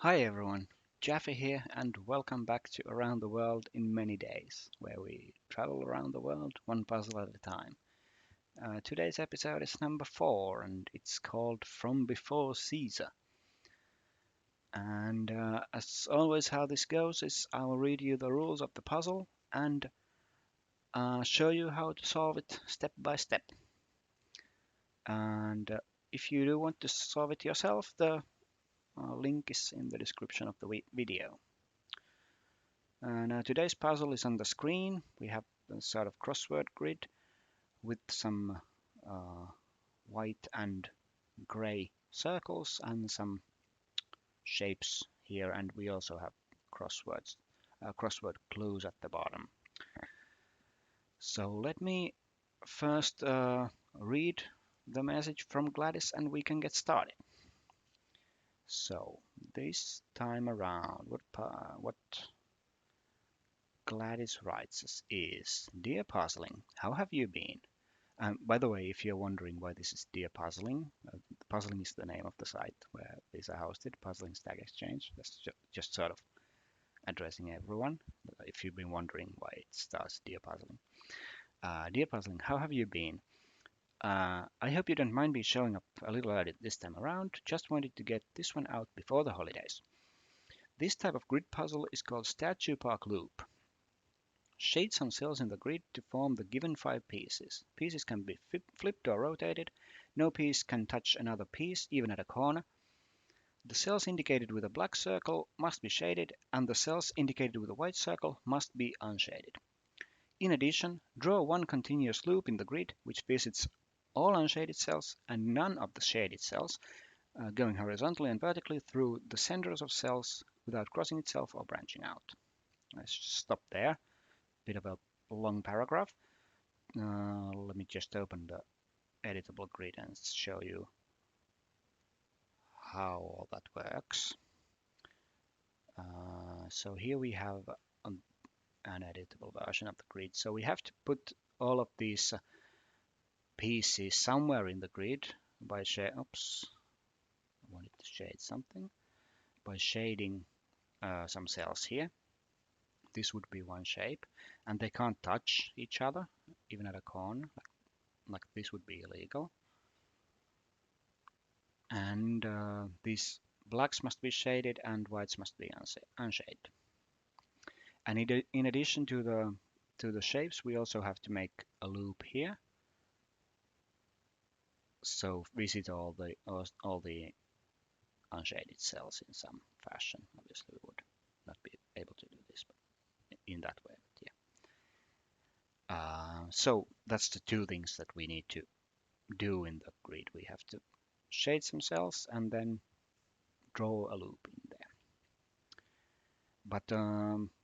Hi everyone, Jaffe here, and welcome back to Around the World in Many Days, where we travel around the world one puzzle at a time. Today's episode is number 4, and it's called From Before Caesar. And as always, how this goes is I'll read you the rules of the puzzle and show you how to solve it step by step. And if you do want to solve it yourself, the link is in the description of the video. And today's puzzle is on the screen. We have a sort of crossword grid with some uh, white and gray circles and some shapes here, and we also have crossword clues at the bottom. So let me first read the message from Gladys, and we can get started. So this time around, what Gladys writes us is, Dear Puzzling, how have you been? By the way, if you're wondering why this is Dear Puzzling, Puzzling is the name of the site where these are hosted, Puzzling Stack Exchange. That's just sort of addressing everyone. If you've been wondering why it starts Dear Puzzling. Dear Puzzling, how have you been? I hope you don't mind me showing up a little early this time around. Just wanted to get this one out before the holidays. This type of grid puzzle is called Statue Park Loop. Shade some cells in the grid to form the given 5 pieces. Pieces can be flipped or rotated. No piece can touch another piece, even at a corner. The cells indicated with a black circle must be shaded, and the cells indicated with a white circle must be unshaded. In addition, draw one continuous loop in the grid which visits all unshaded cells and none of the shaded cells, going horizontally and vertically through the centers of cells without crossing itself or branching out. Let's stop there. Bit of a long paragraph. Let me just open the editable grid and show you how all that works. So here we have an editable version of the grid. So we have to put all of these pieces somewhere in the grid by oops, I wanted to shade something by shading some cells here. This would be one shape, and they can't touch each other, even at a corner. Like this would be illegal. And these blacks must be shaded and whites must be unshaded. And in addition to the shapes, we also have to make a loop here. So visit all the unshaded cells in some fashion. Obviously, we would not be able to do this in that way. But yeah. So that's the two things that we need to do in the grid. We have to shade some cells and then draw a loop in there. But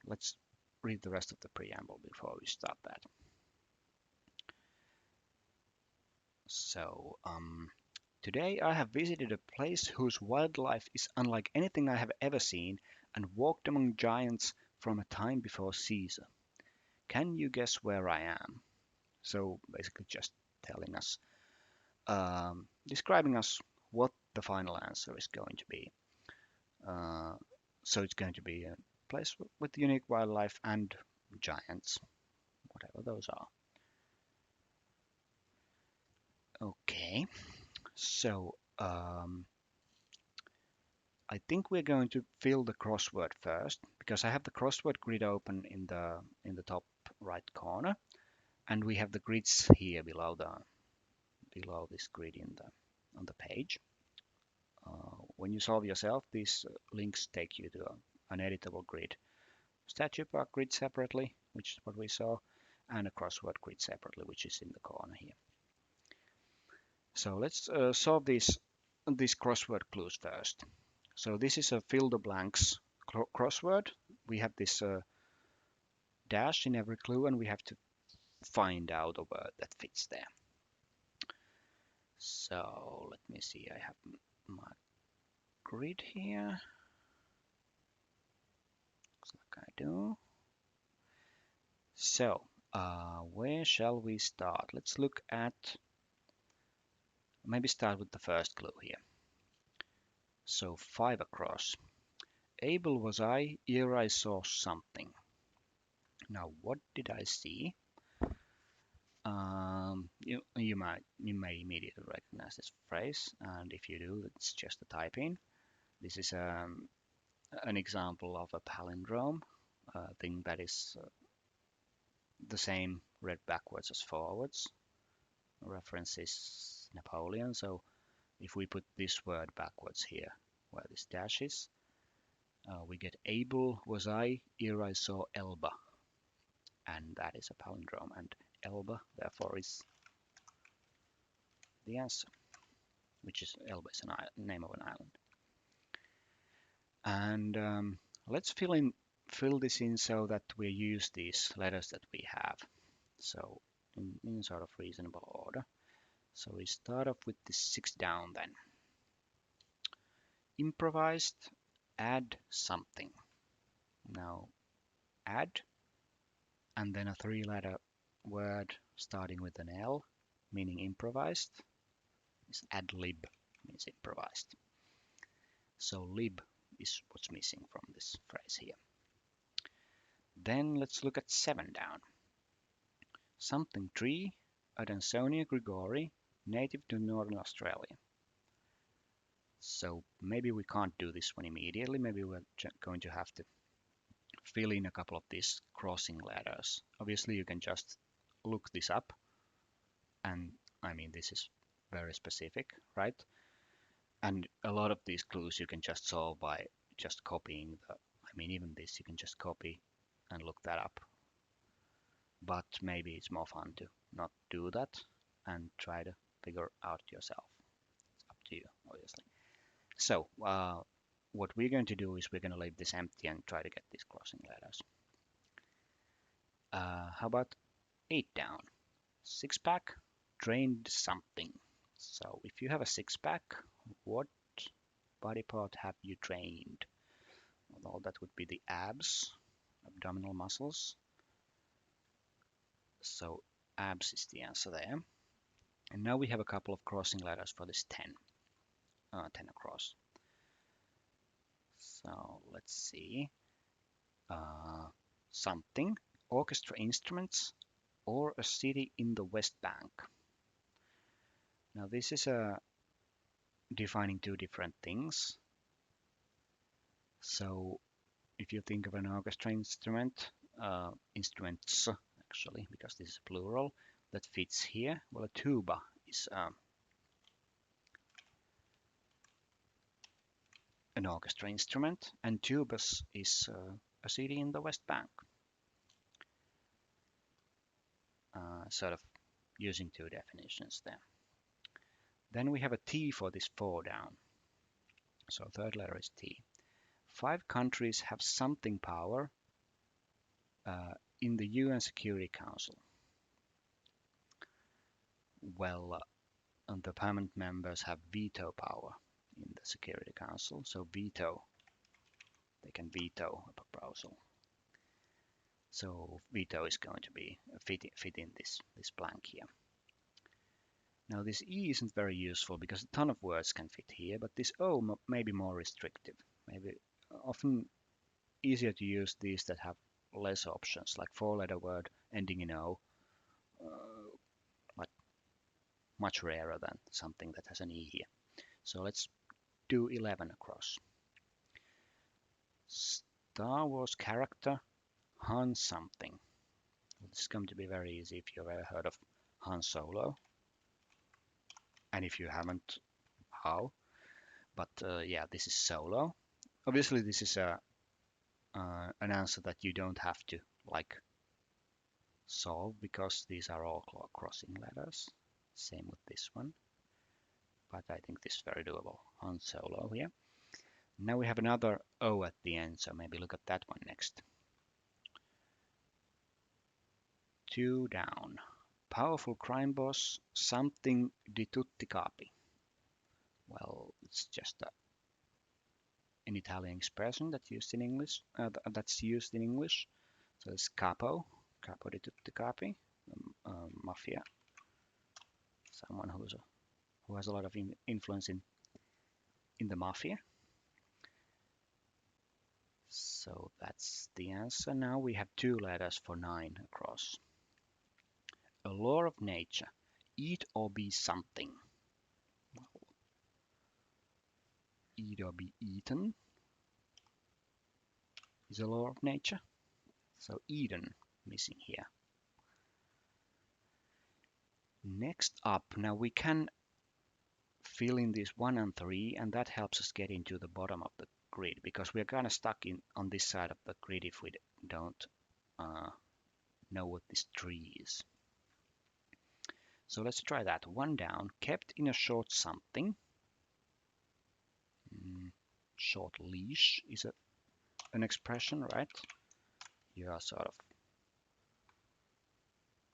let's read the rest of the preamble before we start that. So today I have visited a place whose wildlife is unlike anything I have ever seen and walked among giants from a time before Caesar. Can you guess where I am? So basically just telling us, describing us what the final answer is going to be. So it's going to be a place with unique wildlife and giants, whatever those are. Okay, so I think we're going to fill the crossword first because I have the crossword grid open in the top right corner, and we have the grids here below this grid on the page. When you solve yourself, these links take you to an editable grid. Statue park grid separately, which is what we saw, and a crossword grid separately, which is in the corner here. So let's solve these crossword clues first. So this is a fill the blanks crossword. We have this dash in every clue, and we have to find out a word that fits there. So let me see, I have my grid here. Looks like I do. So where shall we start? Let's look at, maybe start with the first clue here. So 5 across. able was I ere I saw something. Now, what did I see? You may immediately recognize this phrase, and if you do, it's just a type in. This is an example of a palindrome, a thing that is the same read backwards as forwards. Reference is Napoleon, so if we put this word backwards here, where this dash is, we get able was I ere I saw Elba, and that is a palindrome, and Elba therefore is the answer, which is Elba is a name of an island. And let's fill this in so that we use these letters that we have. So in sort of reasonable order. So we start off with the 6 down then. Improvised, add something. Now add, and then a 3-letter word starting with an L, meaning improvised, is ad lib, means improvised. So lib is what's missing from this phrase here. Then let's look at 7 down. Something tree, Adansonia Grigori, native to Northern Australia. So maybe we can't do this one immediately. Maybe we're going to have to fill in a couple of these crossing letters. Obviously, you can just look this up, and I mean, this is very specific, right? And a lot of these clues you can just solve by just copying even this you can just copy and look that up. But maybe it's more fun to not do that and try to figure out yourself. It's up to you, obviously. So what we're going to do is we're going to leave this empty and try to get these crossing letters. How about 8 down? 6-pack, trained something. So if you have a 6-pack, what body part have you trained? Well, that would be the abs, abdominal muscles. So abs is the answer there. And now we have a couple of crossing letters for this 10. 10 across. So let's see. Something, orchestra instruments, or a city in the West Bank. Now this is defining 2 different things. So if you think of an orchestra instrument, instruments actually, because this is plural, that fits here. Well, a tuba is an orchestra instrument, and tubas is a city in the West Bank. Sort of using 2 definitions there. Then we have a T for this 4 down. So 3rd letter is T. 5 countries have something power in the UN Security Council. Well, the permanent members have veto power in the Security Council. So veto, they can veto a proposal. So veto is going to be fit in this blank here. Now this E isn't very useful because a ton of words can fit here, but this O may be more restrictive. Maybe often easier to use these that have less options, like 4-letter word ending in O, like much rarer than something that has an E here. So let's do 11 across. Star Wars character, Han something. This is going to be very easy if you've ever heard of Han Solo. And if you haven't, how? But yeah, this is Solo. Obviously, this is an answer that you don't have to like solve because these are all crossing letters. Same with this one. But I think this is very doable. Han Solo here. Now we have another O at the end, so maybe look at that one next. 2 down. Powerful crime boss, something di tutti capi. Well, it's just an Italian expression that's used in English. So it's capo di tutti capi, mafia. Someone who has a lot of influence in the mafia. So that's the answer. Now we have two letters for 9 across. A law of nature. Eat or be something. Eat or be eaten is a law of nature. So Eden missing here. Next up, now we can fill in these 1 and 3, and that helps us get into the bottom of the grid because we're kind of stuck in on this side of the grid if we don't know what this tree is. So let's try that. 1 down, kept in a short something. Short leash is an expression, right? You are sort of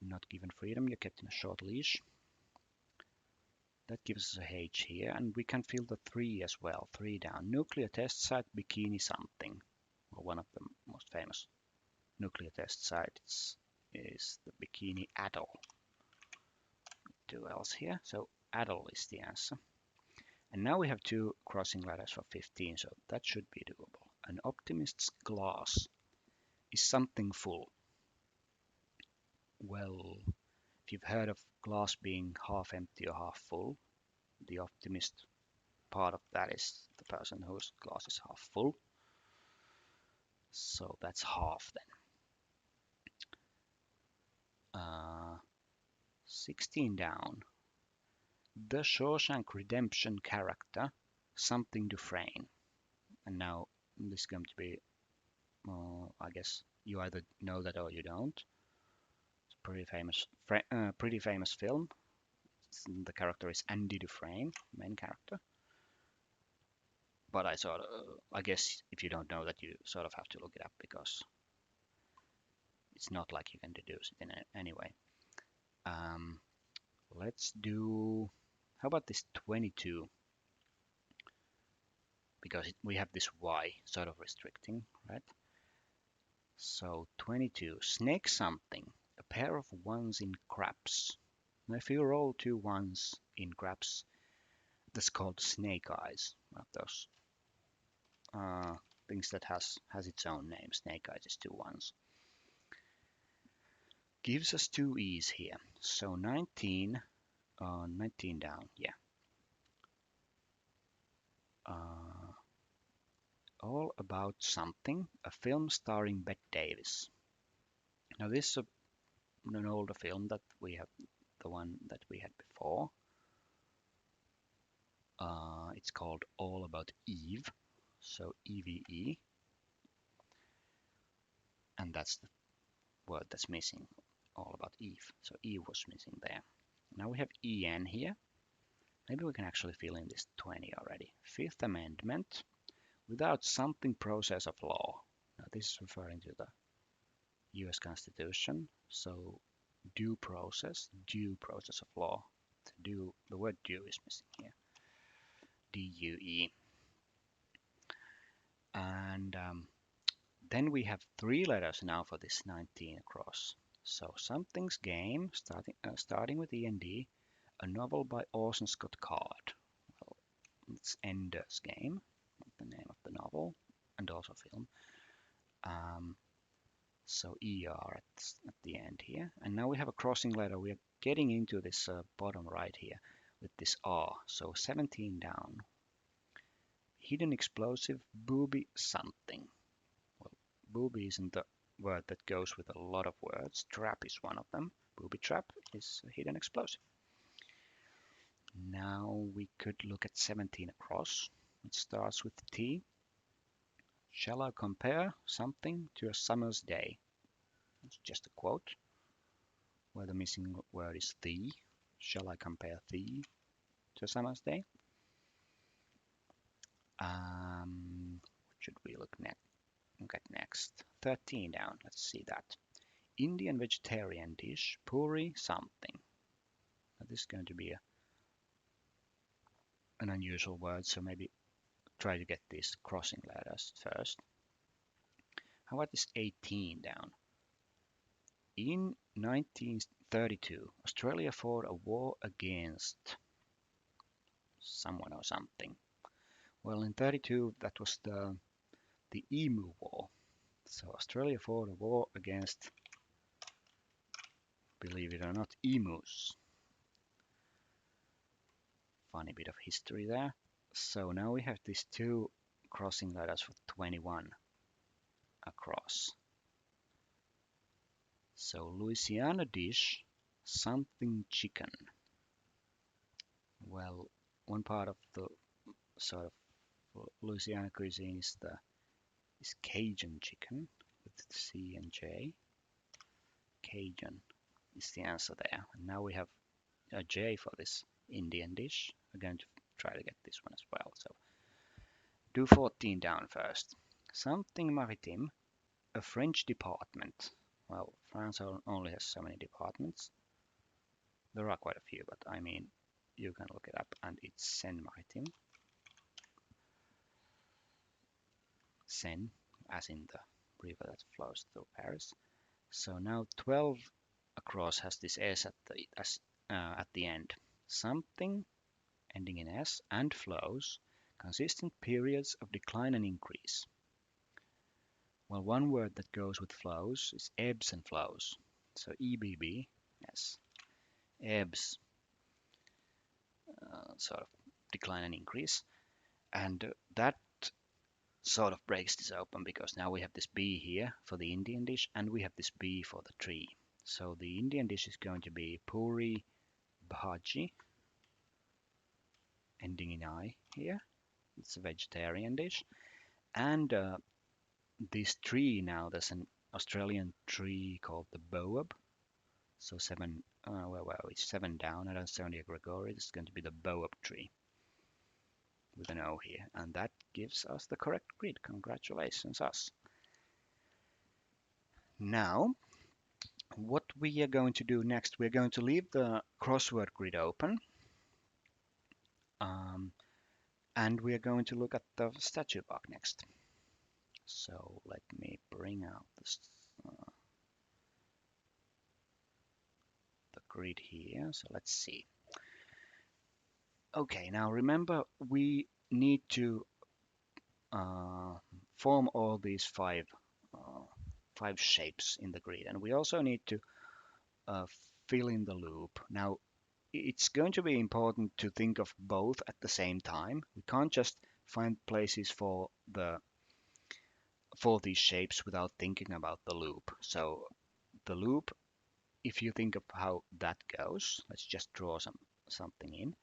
not given freedom, you're kept in a short leash. That gives us a H here, and we can fill the 3 as well. 3 down. Nuclear test site, bikini something. Well, one of the most famous nuclear test sites is the Bikini Atoll. 2 L's here, so Atoll is the answer. And now we have 2 crossing letters for 15, so that should be doable. An optimist's glass is something full. Well, if you've heard of glass being half empty or half full, the optimist part of that is the person whose glass is half full. So that's half then. 16 down. The Shawshank Redemption character, something Dufresne. And now this is going to be, I guess you either know that or you don't. It's a pretty famous film. The character is Andy Dufresne, main character. But I guess if you don't know that, you sort of have to look it up because it's not like you can deduce it in any way. Let's do, how about this 22? Because we have this Y sort of restricting, right? So 22, snake something, a pair of ones in craps. Now if you roll 2 ones in craps, that's called snake eyes. One of those things that has its own name. Snake eyes is 2 ones. Gives us 2 E's here. So 19 down, yeah. All About Something, a film starring Bette Davis. Now this is an older film that we have, the one that we had before. It's called All About Eve, so EVE, and that's the word that's missing, All About Eve. So Eve was missing there. Now we have EN here. Maybe we can actually fill in this 20 already. Fifth Amendment, without something process of law. Now this is referring to the US Constitution, so due process of law. The word due is missing here. DUE. And then we have 3 letters now for this 19 across. So something's game, starting with END, a novel by Orson Scott Card. Well, it's Ender's Game, the name of the novel, and also film. So ER at the end here. And now we have a crossing letter. We are getting into this bottom right here with this R. So 17 down. Hidden explosive, booby something. Well, booby isn't the word that goes with a lot of words. Trap is one of them. Booby trap is a hidden explosive. Now we could look at 17 across. It starts with T. Shall I compare something to a summer's day? It's just a quote where the missing word is the. Shall I compare the to a summer's day? What should we look at next? 13 down. Let's see that. Indian vegetarian dish, puri something. Now this is going to be an unusual word, so maybe try to get these crossing letters first. How about this 18 down? In 1932, Australia fought a war against someone or something. Well, in 32, that was the Emu War. So Australia fought a war against, believe it or not, emus. Funny bit of history there. So now we have these two crossing letters for 21 across. So Louisiana dish, something chicken. Well, one part of the sort of Louisiana cuisine is Cajun chicken with C and J. Cajun is the answer there. And now we have a J for this Indian dish. We're going to try to get this one as well. So do 14 down first. Something maritime, a French department. Well, France only has so many departments. There are quite a few, but I mean, you can look it up, and it's Seine Maritime. Seine, as in the river that flows through Paris. So now 12 across has this S at the end. Something ending in S and flows, consistent periods of decline and increase. Well, one word that goes with flows is ebbs and flows. So EBB, yes, ebbs, sort of decline and increase. And that sort of breaks this open because now we have this B here for the Indian dish and we have this B for the tree. So the Indian dish is going to be puri bhaji, ending in I here. It's a vegetarian dish. And this tree now, there's an Australian tree called the baobab. So it's 7 down. I don't sound Gregory. It's going to be the baobab tree with an O here. And that gives us the correct grid. Congratulations, us. Now, what we are going to do next, we're going to leave the crossword grid open. And we are going to look at the statue park next. So let me bring out the grid here. So let's see. Okay, now remember we need to form all these five shapes in the grid, and we also need to fill in the loop. Now it's going to be important to think of both at the same time. We can't just find places for these shapes without thinking about the loop. So the loop, if you think of how that goes, let's just draw something in.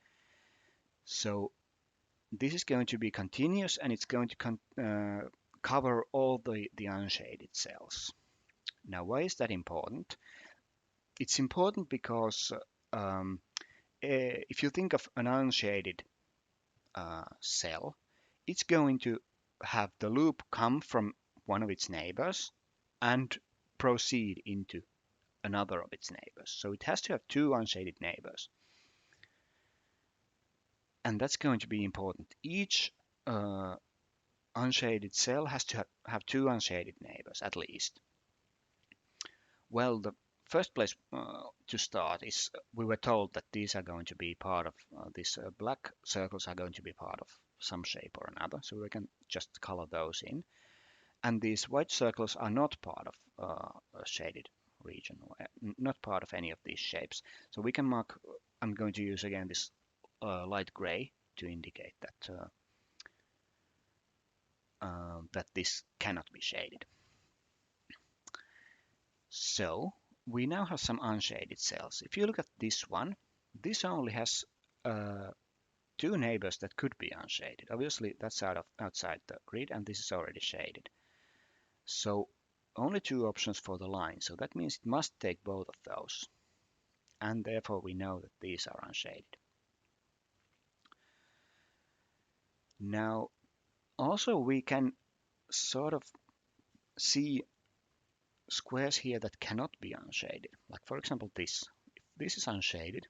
So this is going to be continuous and it's going to cover all the unshaded cells. Now, why is that important? It's important because if you think of an unshaded cell, it's going to have the loop come from one of its neighbors and proceed into another of its neighbors. So it has to have two unshaded neighbors. And that's going to be important. Each unshaded cell has to have two unshaded neighbors at least. Well, the first place to start is we were told that these are going to be part of these black circles are going to be part of some shape or another, so we can just color those in. And these white circles are not part of a shaded region, not part of any of these shapes. So we can mark, I'm going to use again this light gray to indicate that this cannot be shaded. So we now have some unshaded cells. If you look at this one, this only has two neighbors that could be unshaded. Obviously, that's outside the grid, and this is already shaded. So only two options for the line. So that means it must take both of those. And therefore, we know that these are unshaded. Now, also we can sort of see squares here that cannot be unshaded. Like for example this. If this is unshaded,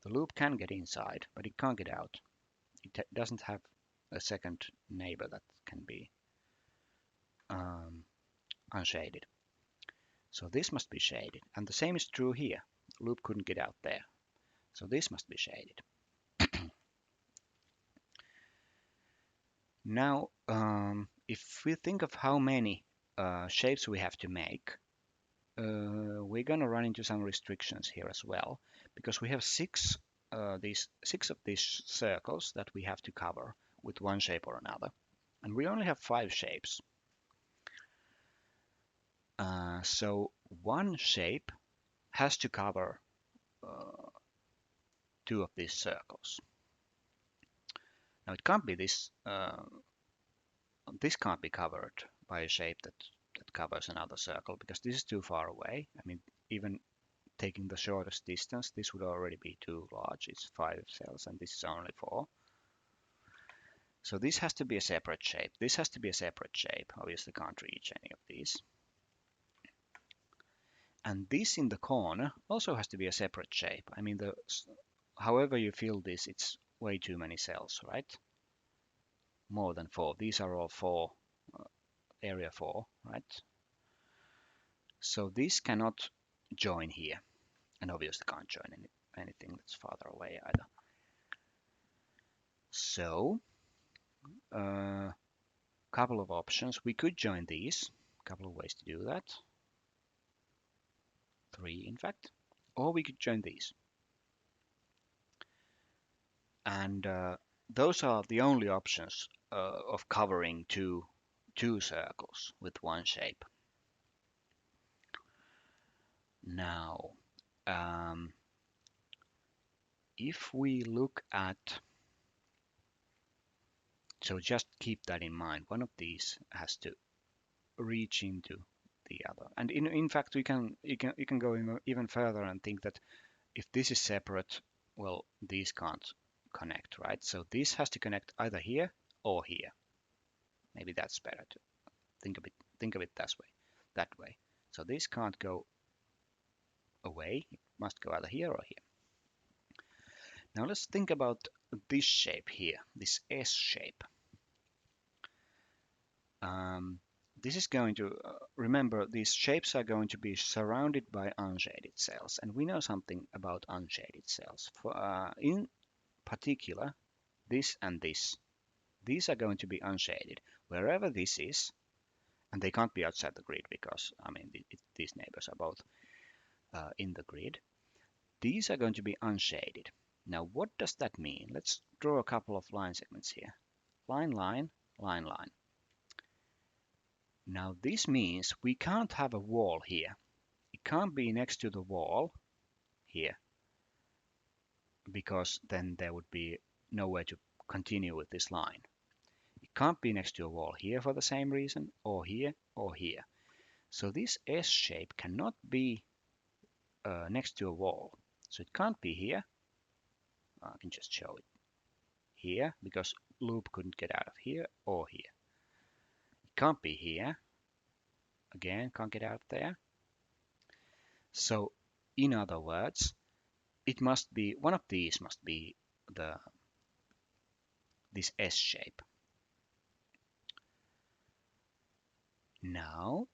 the loop can get inside, but it can't get out. It doesn't have a second neighbor that can be unshaded. So this must be shaded. And the same is true here. The loop couldn't get out there. So this must be shaded. Now, if we think of how many shapes we have to make, we're gonna run into some restrictions here as well, because we have six of these circles that we have to cover with one shape or another, and we only have 5 shapes. So one shape has to cover uh, 2 of these circles. Now it can't be this. This can't be covered by a shape that covers another circle because this is too far away. I mean, even taking the shortest distance, this would already be too large. It's 5 cells and this is only 4. So this has to be a separate shape. This has to be a separate shape. Obviously can't reach any of these. And this in the corner also has to be a separate shape. I mean, however you fill this, it's way too many cells, right? More than 4. These are all 4, area 4, right? So this cannot join here, and obviously can't join anything that's farther away either. So, couple of options. We could join these. Couple of ways to do that. 3, in fact. Or we could join these. And those are the only options of covering two circles with one shape. Now, if we look at, so just keep that in mind. One of these has to reach into the other. And in fact, you can go even further and think that if this is separate, well, these can't connect, right? So this has to connect either here or here. Maybe that's better to think of it that way. So this can't go away. It must go either here or here. Now let's think about this shape here, this S shape. This is going to, remember, these shapes are going to be surrounded by unshaded cells. And we know something about unshaded cells. In particular, this and this. These are going to be unshaded. Wherever this is, and they can't be outside the grid because, I mean, these neighbors are both in the grid. These are going to be unshaded. Now, what does that mean? Let's draw a couple of line segments here. Line, line, line, line. Now, this means we can't have a wall here. It can't be next to the wall here because then there would be no way to continue with this line. It can't be next to a wall here for the same reason, or here, or here. So this S shape cannot be next to a wall. So it can't be here. I can just show it here because loop couldn't get out of here or here. It can't be here. Again, can't get out there. So in other words, it must be, one of these must be this S shape. Now,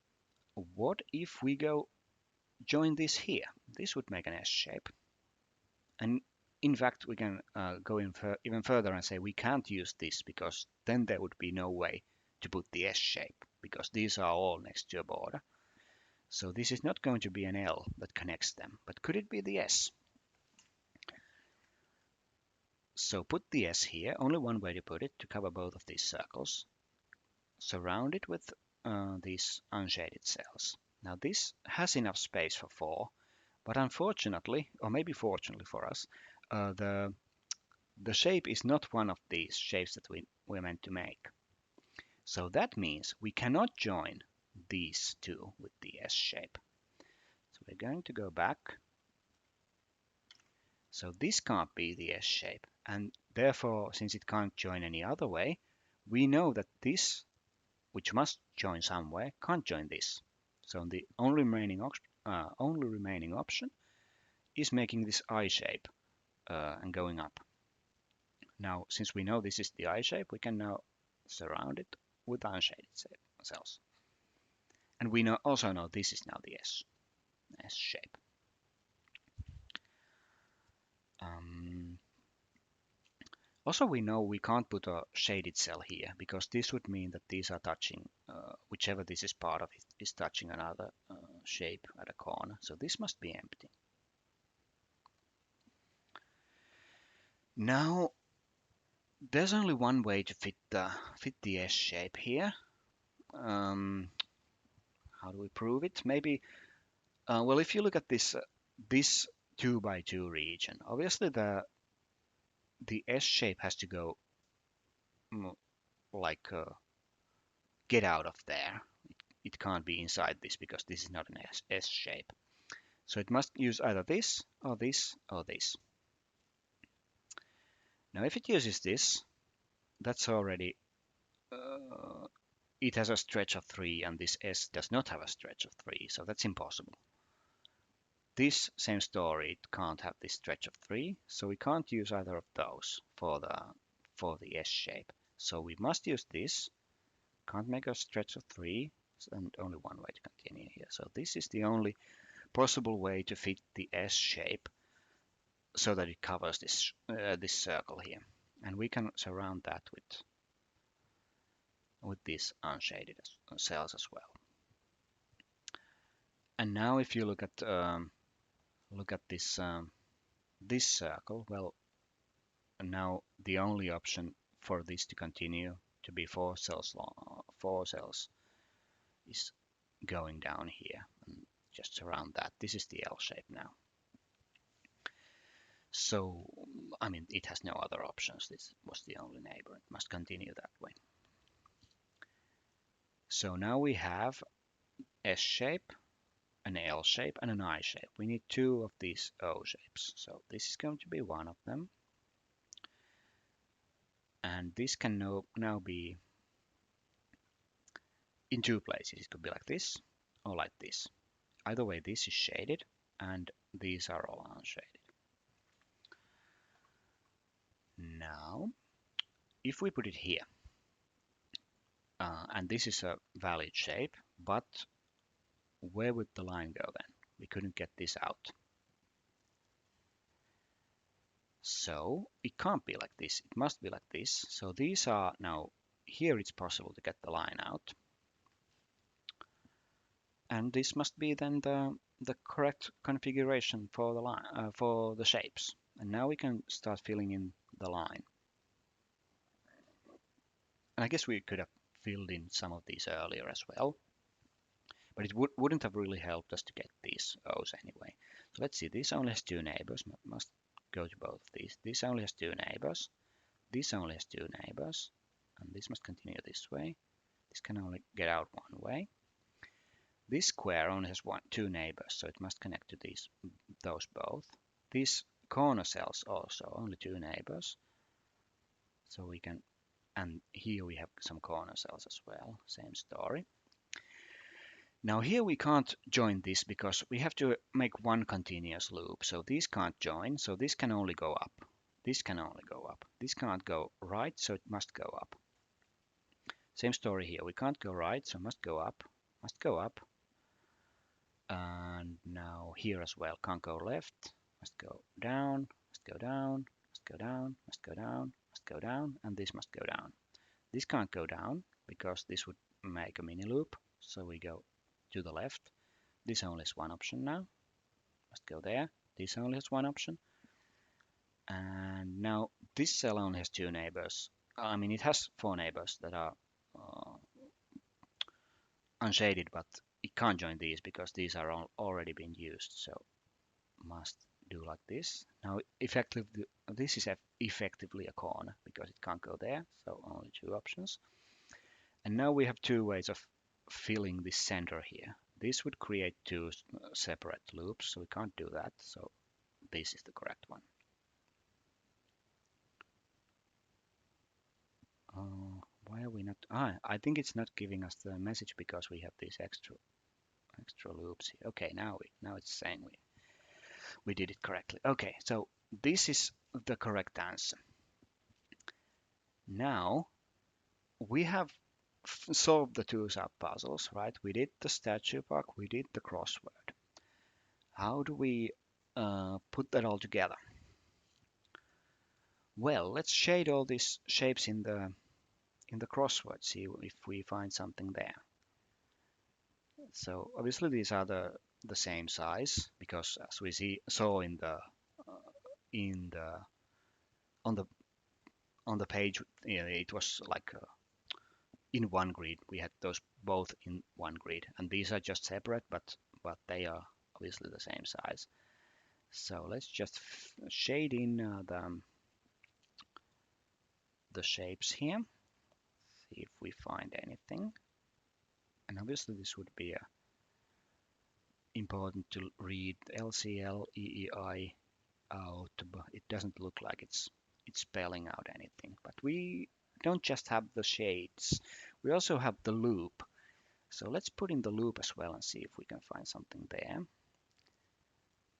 what if we go join this here? This would make an S shape. And in fact, we can go even further and say we can't use this because then there would be no way to put the S shape because these are all next to a border. So this is not going to be an L that connects them, but could it be the S? So put the S here, only one way to put it, to cover both of these circles. Surround it with these unshaded cells. Now this has enough space for 4, but unfortunately, or maybe fortunately for us, the shape is not one of these shapes that we're meant to make. So that means we cannot join these two with the S shape. So we're going to go back. So this can't be the S shape, and therefore, since it can't join any other way, we know that this, which must join somewhere, can't join this. So the only remaining option is making this I shape and going up. Now, since we know this is the I shape, we can now surround it with unshaded cells. And we also know this is now the S shape. Also, we know we can't put a shaded cell here because this would mean that these are touching, whichever this is part of it is touching another shape at a corner. So this must be empty. Now, there's only one way to fit the S shape here. Um, how do we prove it? Maybe, well, if you look at this 2 by 2 region, obviously the S shape has to go mm, like get out of there. It can't be inside this because this is not an S shape. So it must use either this or this or this. Now, if it uses this, that's already it has a stretch of 3, and this S does not have a stretch of 3, so that's impossible. This same story, it can't have this stretch of 3, so we can't use either of those for the S shape. So we must use this. Can't make a stretch of 3, and only one way to continue here. So this is the only possible way to fit the S shape so that it covers this circle here. And we can surround that with these unshaded cells as well. And now if you look at this circle, well, now the only option for this to continue to be 4 cells long, 4 cells, is going down here and just surround that. This is the L shape now. So, I mean, it has no other options. This was the only neighbor. It must continue that way. So now we have S shape, an L shape, and an I shape. We need 2 of these O shapes. So this is going to be one of them. And this can now be in 2 places. It could be like this or like this. Either way, this is shaded and these are all unshaded. Now, if we put it here, and this is a valid shape, but where would the line go then? We couldn't get this out. So it can't be like this. It must be like this. So these are now, here it's possible to get the line out. And this must be then the correct configuration for the line, for the shapes. And now we can start filling in the line. And I guess we could have filled in some of these earlier as well. But it wouldn't have really helped us to get these O's anyway. So let's see, this only has 2 neighbors, must go to both of these. This only has 2 neighbors, this only has 2 neighbors, and this must continue this way. This can only get out one way. This square only has 2 neighbors, so it must connect to those both. These corner cells also, only 2 neighbors. So we can, and here we have some corner cells as well, same story. Now here we can't join this because we have to make one continuous loop. So these can't join, so this can only go up. This can only go up. This can't go right, so it must go up. Same story here. We can't go right, so must go up. Must go up. And now here as well, can't go left. Must go down. Must go down. Must go down. Must go down. Must go down. And this must go down. This can't go down because this would make a mini loop. So we go to the left. This only has one option now. Must go there. This only has one option. And now this cell only has 2 neighbors. I mean, it has 4 neighbors that are unshaded, but it can't join these because these are already been used. So must do like this. Now, effectively, this is effectively a corner because it can't go there. So only 2 options. And now we have 2 ways of filling this center here. This would create 2 separate loops, so we can't do that. So this is the correct one. Why are we not? I think it's not giving us the message because we have these extra loops here. Okay, now it's saying we did it correctly. Okay, so this is the correct answer. Now we have solved the 2 sub-puzzles, right? We did the statue park, we did the crossword. How do we put that all together? Well, let's shade all these shapes in the crossword, see if we find something there. So obviously these are the same size because as we saw in the on the on the page, it was like in one grid. We had those both in one grid, and these are just separate, but they are obviously the same size. So let's just shade in the shapes here, see if we find anything. And obviously this would be important to read LCL, EEI out, but it doesn't look like it's spelling out anything. But we don't just have the shades, we also have the loop. So let's put in the loop as well and see if we can find something there.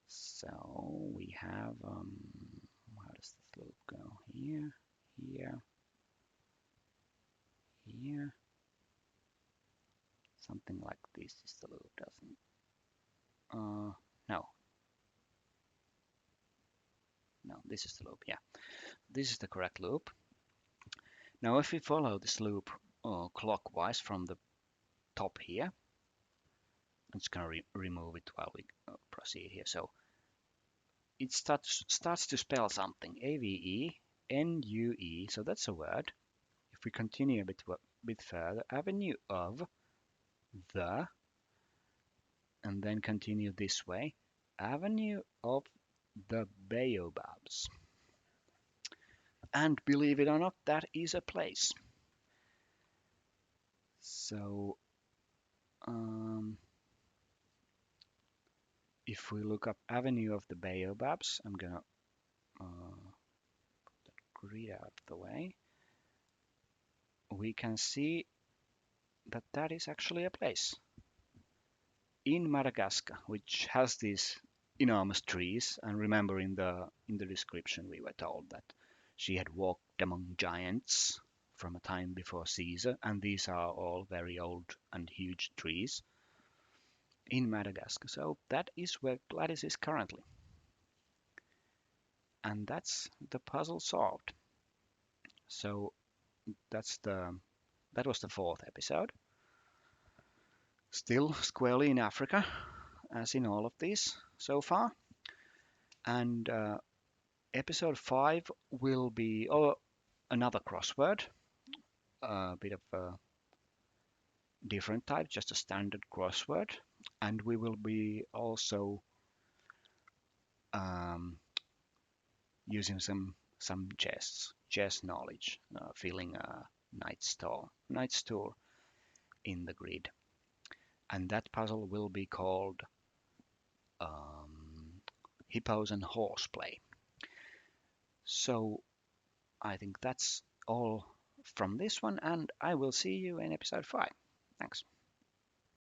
So we have, how does this loop go? Here, here, here. Something like this is the loop, doesn't? No, no, this is the loop. Yeah, this is the correct loop. Now, if we follow this loop clockwise from the top here, I'm just gonna remove it while we proceed here. So it starts to spell something. AVE, NUE. So that's a word. If we continue a bit further, avenue of the, and then continue this way, avenue of the baobabs. And believe it or not, that is a place. So if we look up avenue of the baobabs, I'm gonna grid out the way. We can see that that is actually a place in Madagascar, which has these enormous trees. And remember, in the description, we were told that she had walked among giants from a time before Caesar, and these are all very old and huge trees in Madagascar. So that is where Gladys is currently, and that's the puzzle solved. So that was the fourth episode. Still squarely in Africa, as in all of these so far. And episode 5 will be another crossword, a bit of a different type, just a standard crossword. And we will be also um, using some chess knowledge, filling a knight's tour in the grid. And that puzzle will be called Hippos and Horseplay. So I think that's all from this one, and I will see you in episode 5. Thanks.